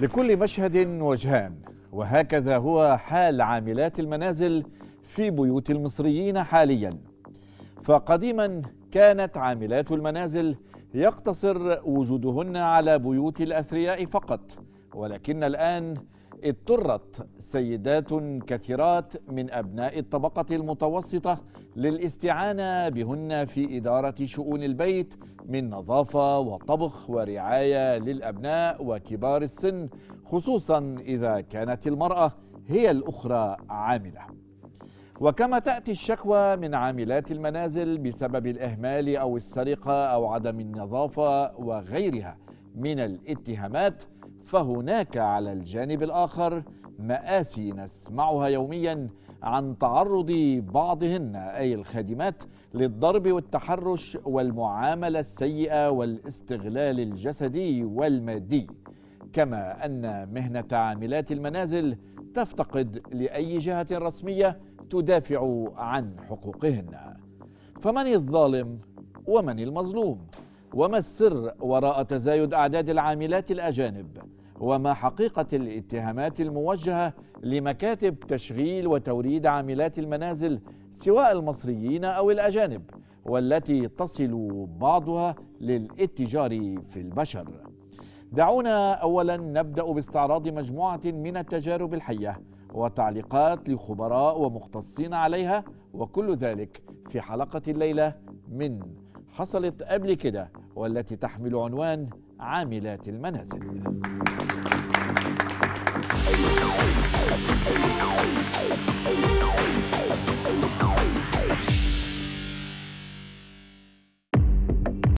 لكل مشهد وجهان، وهكذا هو حال عاملات المنازل في بيوت المصريين حاليا. فقديما كانت عاملات المنازل يقتصر وجودهن على بيوت الأثرياء فقط، ولكن الآن اضطرت سيدات كثيرات من أبناء الطبقة المتوسطة للاستعانة بهن في إدارة شؤون البيت من نظافة وطبخ ورعاية للأبناء وكبار السن، خصوصا إذا كانت المرأة هي الأخرى عاملة. وكما تأتي الشكوى من عاملات المنازل بسبب الإهمال أو السرقة أو عدم النظافة وغيرها من الاتهامات، فهناك على الجانب الآخر مآسي نسمعها يوميا عن تعرض بعضهن أي الخادمات للضرب والتحرش والمعاملة السيئة والاستغلال الجسدي والمادي، كما أن مهنة عاملات المنازل تفتقد لأي جهة رسمية تدافع عن حقوقهن. فمن الظالم ومن المظلوم؟ وما السر وراء تزايد أعداد العاملات الأجانب؟ وما حقيقة الاتهامات الموجهة لمكاتب تشغيل وتوريد عاملات المنازل سواء المصريين أو الأجانب، والتي تصل بعضها للاتجار في البشر؟ دعونا أولا نبدأ باستعراض مجموعة من التجارب الحية وتعليقات لخبراء ومختصين عليها، وكل ذلك في حلقة الليلة من حصلت قبل كده، والتي تحمل عنوان عاملات المنازل.